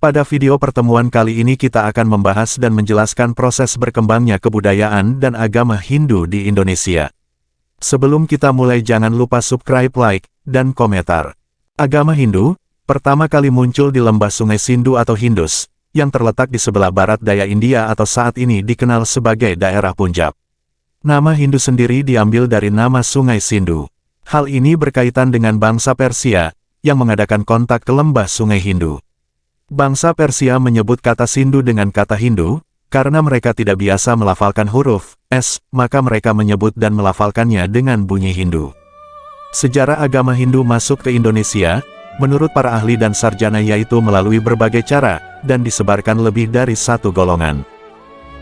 Pada video pertemuan kali ini kita akan membahas dan menjelaskan proses berkembangnya kebudayaan dan agama Hindu di Indonesia. Sebelum kita mulai jangan lupa subscribe, like, dan komentar. Agama Hindu pertama kali muncul di lembah Sungai Sindhu atau Indus, yang terletak di sebelah barat daya India atau saat ini dikenal sebagai daerah Punjab. Nama Hindu sendiri diambil dari nama Sungai Sindhu. Hal ini berkaitan dengan bangsa Persia, yang mengadakan kontak ke lembah Sungai Hindu. Bangsa Persia menyebut kata Sindhu dengan kata Hindu, karena mereka tidak biasa melafalkan huruf S, maka mereka menyebut dan melafalkannya dengan bunyi Hindu. Sejarah agama Hindu masuk ke Indonesia, menurut para ahli dan sarjana yaitu melalui berbagai cara, dan disebarkan lebih dari satu golongan.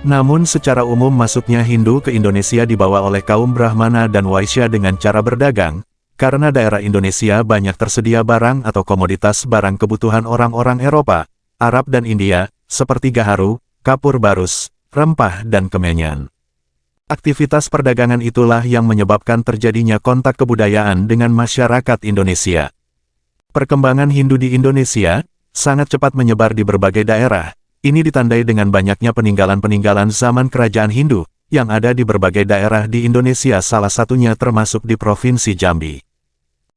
Namun secara umum masuknya Hindu ke Indonesia dibawa oleh kaum Brahmana dan Waisya dengan cara berdagang, karena daerah Indonesia banyak tersedia barang atau komoditas barang kebutuhan orang-orang Eropa, Arab dan India, seperti gaharu, kapur barus, rempah dan kemenyan. Aktivitas perdagangan itulah yang menyebabkan terjadinya kontak kebudayaan dengan masyarakat Indonesia. Perkembangan Hindu di Indonesia sangat cepat menyebar di berbagai daerah. Ini ditandai dengan banyaknya peninggalan-peninggalan zaman kerajaan Hindu yang ada di berbagai daerah di Indonesia, salah satunya termasuk di Provinsi Jambi.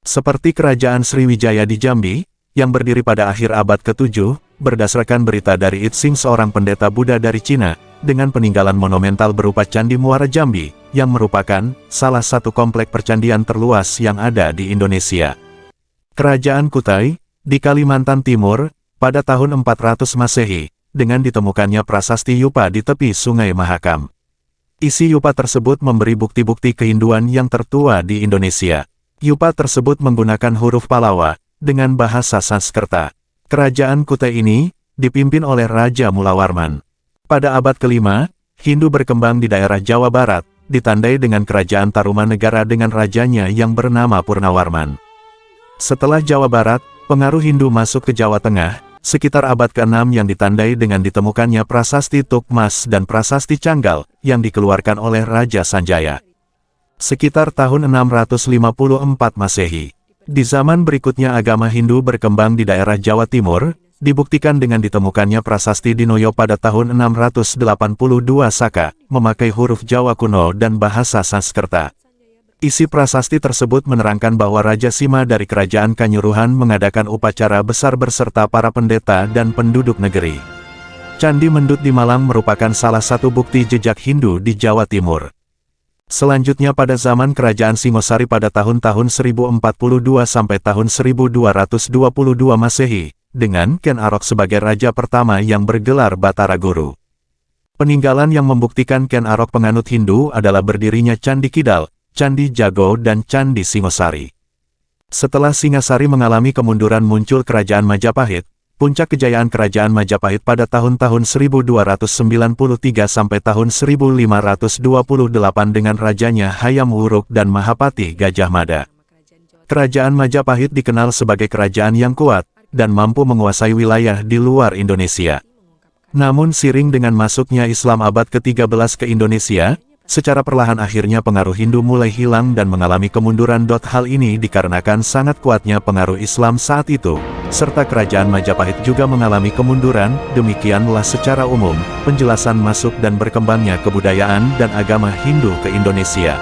Seperti Kerajaan Sriwijaya di Jambi, yang berdiri pada akhir abad ke-7, berdasarkan berita dari Itsing, seorang pendeta Buddha dari Cina, dengan peninggalan monumental berupa Candi Muara Jambi, yang merupakan salah satu komplek percandian terluas yang ada di Indonesia. Kerajaan Kutai, di Kalimantan Timur, pada tahun 400 Masehi, dengan ditemukannya prasasti Yupa di tepi Sungai Mahakam. Isi Yupa tersebut memberi bukti-bukti kehinduan yang tertua di Indonesia. Yupa tersebut menggunakan huruf Palawa, dengan bahasa Sanskerta. Kerajaan Kutai ini, dipimpin oleh Raja Mulawarman. Pada abad ke-5, Hindu berkembang di daerah Jawa Barat, ditandai dengan Kerajaan Tarumanegara dengan rajanya yang bernama Purnawarman. Setelah Jawa Barat, pengaruh Hindu masuk ke Jawa Tengah, sekitar abad ke-6 yang ditandai dengan ditemukannya prasasti Tukmas dan prasasti Canggal, yang dikeluarkan oleh Raja Sanjaya. Sekitar tahun 654 Masehi. Di zaman berikutnya agama Hindu berkembang di daerah Jawa Timur, dibuktikan dengan ditemukannya prasasti Dinoyo pada tahun 682 Saka, memakai huruf Jawa kuno dan bahasa Sanskerta. Isi prasasti tersebut menerangkan bahwa Raja Sima dari Kerajaan Kanyuruhan mengadakan upacara besar berserta para pendeta dan penduduk negeri. Candi Mendut di Malang merupakan salah satu bukti jejak Hindu di Jawa Timur. Selanjutnya pada zaman Kerajaan Singosari pada tahun-tahun 1042 sampai tahun 1222 Masehi, dengan Ken Arok sebagai raja pertama yang bergelar Batara Guru. Peninggalan yang membuktikan Ken Arok penganut Hindu adalah berdirinya Candi Kidal, Candi Jago dan Candi Singosari. Setelah Singasari mengalami kemunduran muncul Kerajaan Majapahit. Puncak kejayaan Kerajaan Majapahit pada tahun-tahun 1293 sampai tahun 1528 dengan rajanya Hayam Wuruk dan Mahapati Gajah Mada. Kerajaan Majapahit dikenal sebagai kerajaan yang kuat, dan mampu menguasai wilayah di luar Indonesia. Namun seiring dengan masuknya Islam abad ke-13 ke Indonesia, secara perlahan akhirnya pengaruh Hindu mulai hilang dan mengalami kemunduran. Hal ini dikarenakan sangat kuatnya pengaruh Islam saat itu, serta Kerajaan Majapahit juga mengalami kemunduran. Demikianlah secara umum, penjelasan masuk dan berkembangnya kebudayaan dan agama Hindu ke Indonesia.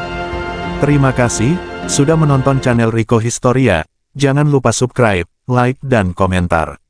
Terima kasih, sudah menonton channel Rico Historia. Jangan lupa subscribe, like dan komentar.